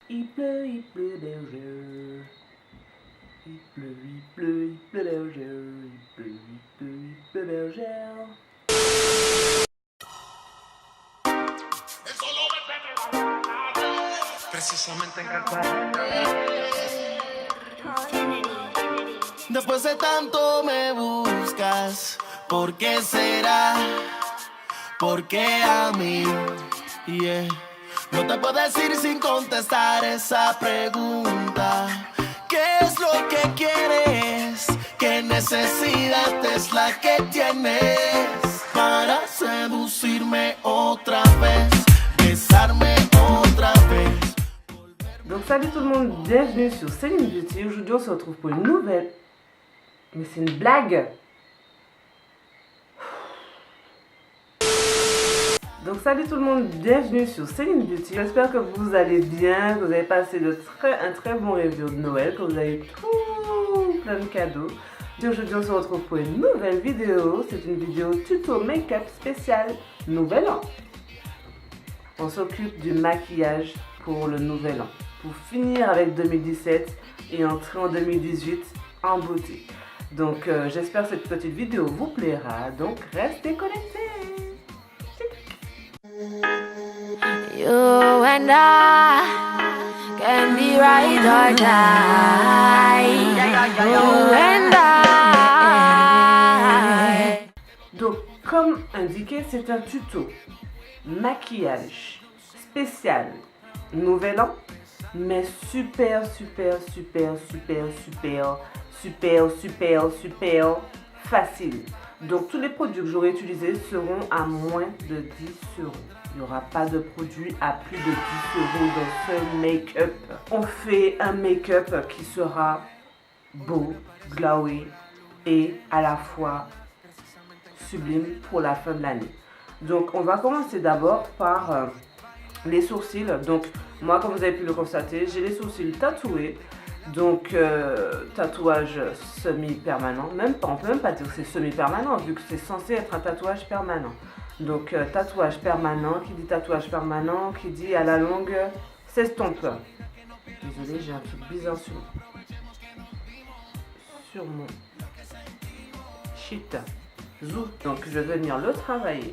Il pleut, bergère. Il pleut, bergère. Il pleut, bergère. Precisamente en Cartagena. Después de tanto me buscas, ¿por qué será? ¿Por qué a mí? Yeah. No te puedo decir sin contestar esa pregunta. ¿Qué es lo que quieres? ¿Qué necesidad es la que tienes para seducirme otra vez, besarme otra vez? Donc salut tout le monde, bienvenue sur Céline Beauty. Aujourd'hui on se retrouve pour une nouvelle... Mais c'est une blague. Donc salut tout le monde, bienvenue sur Céline Beauty. J'espère que vous allez bien, que vous avez passé un très bon réveillon de Noël, que vous avez tout plein de cadeaux. Et aujourd'hui on se retrouve pour une nouvelle vidéo. C'est une vidéo tuto make-up spécial Nouvel An. On s'occupe du maquillage pour le Nouvel An, pour finir avec 2017 et entrer en 2018 en beauté. Donc j'espère que cette petite vidéo vous plaira, donc restez connectés. You and I can be right or die. You and I. Donc comme indiqué, c'est un tuto maquillage spécial Nouvel An, mais super facile. Donc tous les produits que j'aurai utilisés seront à moins de 10 euros. Il n'y aura pas de produit à plus de 10 euros dans ce make-up. On fait un make-up qui sera beau, glowy et à la fois sublime pour la fin de l'année. Donc on va commencer d'abord par les sourcils. Donc moi, comme vous avez pu le constater, j'ai les sourcils tatoués. Donc tatouage semi-permanent, on peut même pas dire que c'est semi-permanent vu que c'est censé être un tatouage permanent. Donc tatouage permanent, qui dit tatouage permanent, qui dit à la longue s'estompe. Désolée, j'ai un truc bizarre sur mon shit. Zou. Donc je vais venir le travailler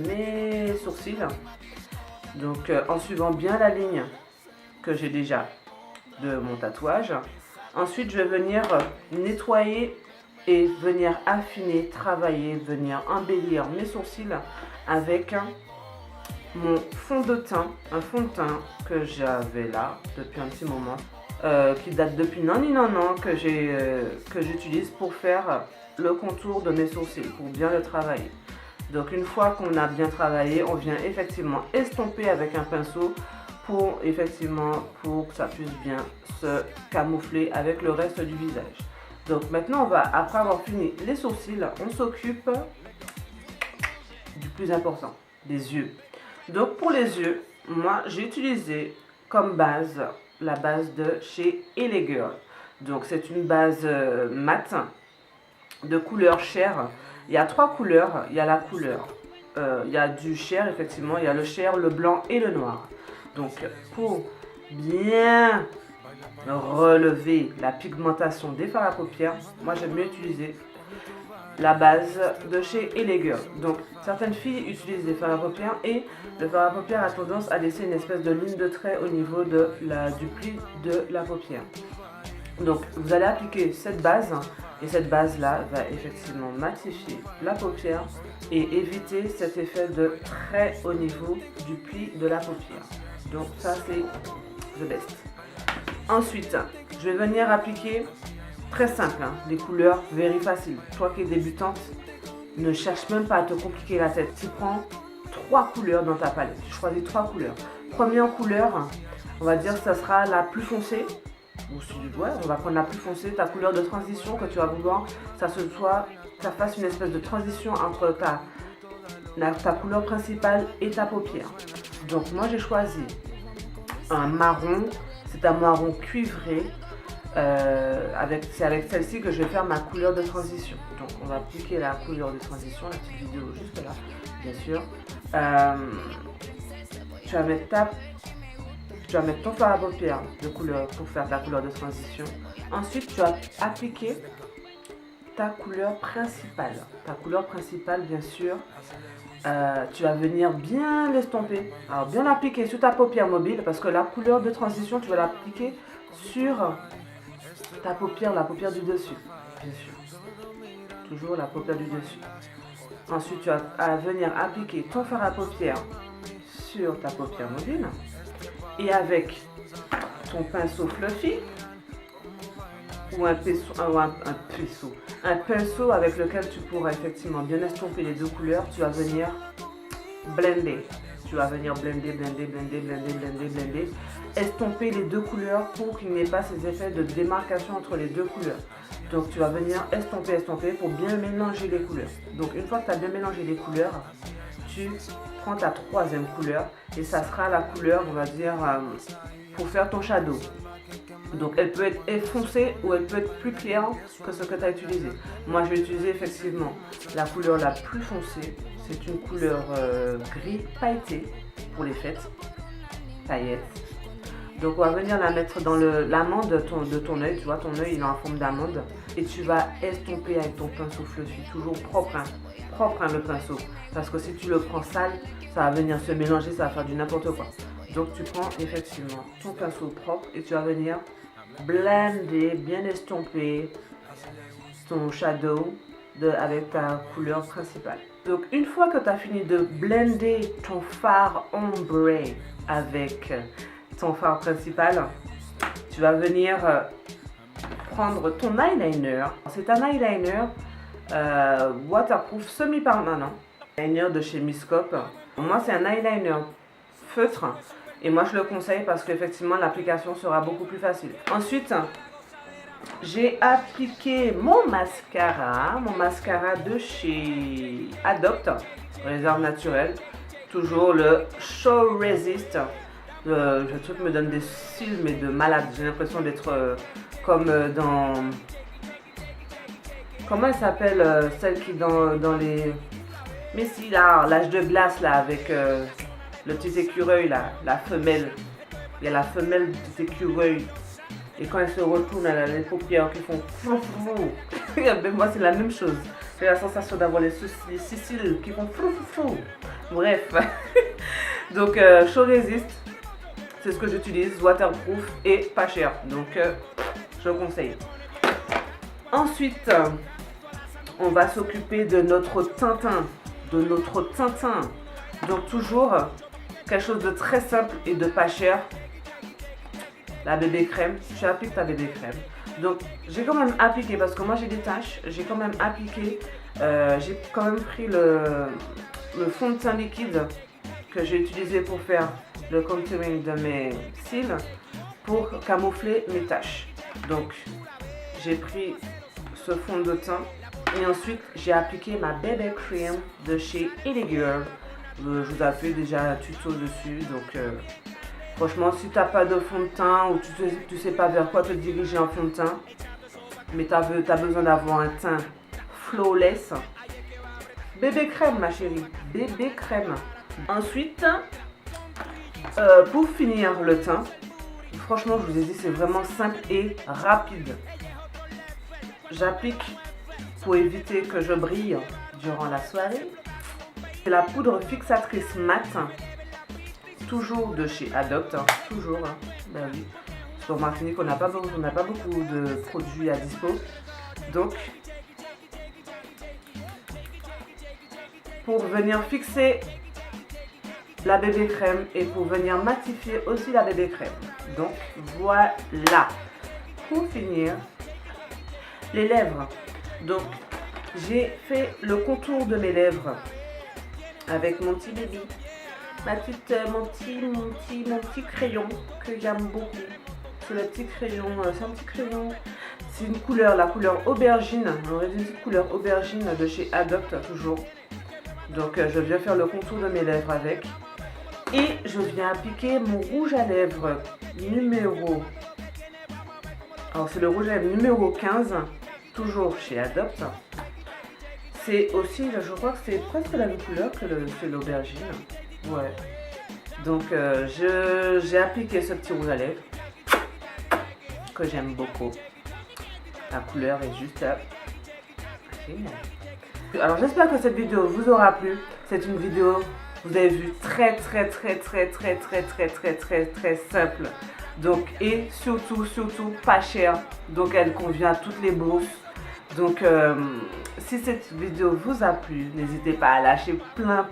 mes sourcils. Donc en suivant bien la ligne que j'ai déjà de mon tatouage. Ensuite je vais venir nettoyer et venir affiner, travailler, venir embellir mes sourcils avec mon fond de teint, un fond de teint que j'avais là depuis un petit moment, qui date depuis non que j'utilise pour faire le contour de mes sourcils, pour bien le travailler. Donc une fois qu'on a bien travaillé, on vient effectivement estomper avec un pinceau pour que ça puisse bien se camoufler avec le reste du visage. Donc maintenant, après avoir fini les sourcils, on s'occupe du plus important, des yeux. Donc pour les yeux, moi j'ai utilisé comme base la base de chez LA Girl. Donc c'est une base mat de couleur chair. Il y a 3 couleurs. Il y a la couleur, il y a du chair effectivement, il y a le chair, le blanc et le noir. Donc pour bien relever la pigmentation des fards à paupières, moi j'aime mieux utiliser la base de chez LA Girl. Donc certaines filles utilisent des fards à paupières et le fard à paupières a tendance à laisser une espèce de ligne de trait au niveau du pli de la paupière. Donc vous allez appliquer cette base et cette base là va effectivement matifier la paupière et éviter cet effet de trait au niveau du pli de la paupière. Donc ça c'est the best. Ensuite je vais venir appliquer, très simple, les couleurs very facile. Toi qui es débutante, ne cherche même pas à te compliquer la tête. Tu prends 3 couleurs dans ta palette, tu choisis 3 couleurs. Première couleur, on va dire que ça sera la plus foncée. Ou si tu on va prendre la plus foncée, ta couleur de transition que tu vas vouloir, ça fasse une espèce de transition entre ta couleur principale et ta paupière. Donc moi j'ai choisi un marron, c'est un marron cuivré. C'est avec celle-ci que je vais faire ma couleur de transition. Donc on va appliquer la couleur de transition, la petite vidéo juste là, bien sûr. Tu vas mettre tu vas mettre ton fard à paupières de couleur pour faire ta couleur de transition. Ensuite, tu vas appliquer ta couleur principale. Ta couleur principale, bien sûr, tu vas venir bien l'estomper. Alors, bien l'appliquer sur ta paupière mobile parce que la couleur de transition, tu vas l'appliquer sur ta paupière, la paupière du dessus, bien sûr. Toujours la paupière du dessus. Ensuite, tu vas venir appliquer ton fard à paupières sur ta paupière mobile. Et avec ton pinceau fluffy ou un pinceau avec lequel tu pourras effectivement bien estomper les deux couleurs, tu vas venir blender. Tu vas venir blender, estomper les deux couleurs pour qu'il n'y ait pas ces effets de démarcation entre les deux couleurs. Donc tu vas venir estomper pour bien mélanger les couleurs. Donc une fois que tu as bien mélangé les couleurs, tu prends ta troisième couleur et ça sera la couleur, on va dire, pour faire ton shadow. Donc elle peut être foncée ou elle peut être plus claire que ce que tu as utilisé. Moi je vais utiliser effectivement la couleur la plus foncée. C'est une couleur gris pailleté pour les fêtes. Paillettes. Donc on va venir la mettre dans l'amande de ton œil. Tu vois, ton œil il est en forme d'amande. Et tu vas estomper avec ton pinceau fluffy. Toujours propre, hein. Propre, hein, le pinceau. Parce que si tu le prends sale, ça va venir se mélanger, ça va faire du n'importe quoi. Donc tu prends effectivement ton pinceau propre et tu vas venir blender, bien estomper ton shadow avec ta couleur principale. Donc une fois que tu as fini de blender ton fard ombre avec ton fard principal, tu vas venir prendre ton eyeliner. C'est un eyeliner waterproof semi-permanent, eyeliner de chez Miscope. Moi c'est un eyeliner feutre et moi je le conseille parce qu'effectivement l'application sera beaucoup plus facile. Ensuite j'ai appliqué mon mascara de chez Adopt, réserve naturelle, toujours le Show Resist. Le truc me donne des cils mais de malade, j'ai l'impression d'être comme dans... Comment elle s'appelle celle qui dans les... Mais si là, l'âge de glace là avec le petit écureuil là, la femelle. Il y a la femelle du petit écureuil. Et quand elle se retourne, elle a les paupières qui font flou flou. Ben moi c'est la même chose. J'ai la sensation d'avoir les cils qui font flou flou. Bref. Donc Show Resist, c'est ce que j'utilise, waterproof et pas cher. Donc je conseille. Ensuite, on va s'occuper de notre Tintin. Donc toujours quelque chose de très simple et de pas cher. La bébé crème, tu appliques ta bébé crème. Donc j'ai quand même appliqué, parce que moi j'ai des taches, j'ai quand même appliqué, j'ai quand même pris le fond de teint liquide que j'ai utilisé pour faire le contouring de mes cils pour camoufler mes taches. Donc j'ai pris ce fond de teint et ensuite j'ai appliqué ma bébé crème de chez Elegirl. Je vous ai fait déjà un tuto dessus, donc franchement, si tu n'as pas de fond de teint ou tu sais pas vers quoi te diriger en fond de teint, mais tu as besoin d'avoir un teint flawless, bébé crème ma chérie, bébé crème. Ensuite, pour finir le teint, franchement je vous ai dit c'est vraiment simple et rapide. J'applique pour éviter que je brille durant la soirée. C'est la poudre fixatrice mat. Toujours de chez Adopt, hein. Toujours, hein. Ben oui. Sur Martinique, on n'a pas beaucoup de produits à dispo. Donc, pour venir fixer la bébé crème et pour venir matifier aussi la bébé crème. Donc, voilà. Pour finir, les lèvres. Donc, j'ai fait le contour de mes lèvres avec mon petit bébé. Mon petit crayon que j'aime beaucoup. C'est le petit crayon, c'est un petit crayon. C'est une couleur, la couleur aubergine. On aurait une petite couleur aubergine de chez Adopt toujours. Donc je viens faire le contour de mes lèvres avec. Et je viens appliquer mon rouge à lèvres numéro... Alors c'est le rouge à lèvres numéro 15, toujours chez Adopt. C'est aussi, je crois que c'est presque la même couleur que c'est l'aubergine. Ouais. Donc j'ai appliqué ce petit rouge à lèvres que j'aime beaucoup. La couleur est juste géniale. Alors j'espère que cette vidéo vous aura plu. C'est une vidéo, vous avez vu, très simple. Donc et surtout pas cher. Donc elle convient à toutes les bourses. Donc si cette vidéo vous a plu, n'hésitez pas à lâcher plein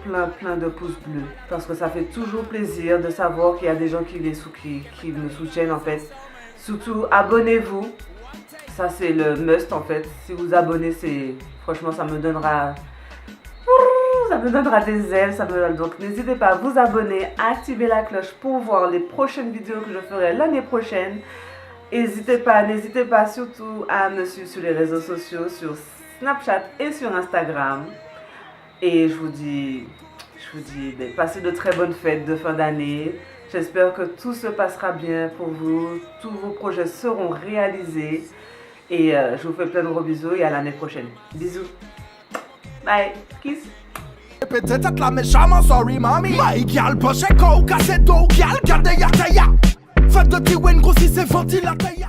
de pouces bleus. Parce que ça fait toujours plaisir de savoir qu'il y a des gens qui me soutiennent en fait. Surtout abonnez-vous. Ça c'est le must en fait. Si vous abonnez, franchement ça me donnera des ailes. Donc n'hésitez pas à vous abonner, à activer la cloche pour voir les prochaines vidéos que je ferai l'année prochaine. N'hésitez pas surtout à me suivre sur les réseaux sociaux, sur Snapchat et sur Instagram. Et je vous dis passez de très bonnes fêtes de fin d'année. J'espère que tout se passera bien pour vous. Tous vos projets seront réalisés. Et je vous fais plein de gros bisous et à l'année prochaine. Bisous. Bye. Kiss. Peut-être la méchante, sorry mommy. My gal, poche coke, casse dos, gal, garde ya taya. Faites de Tiwen, gros si c'est ventilateur.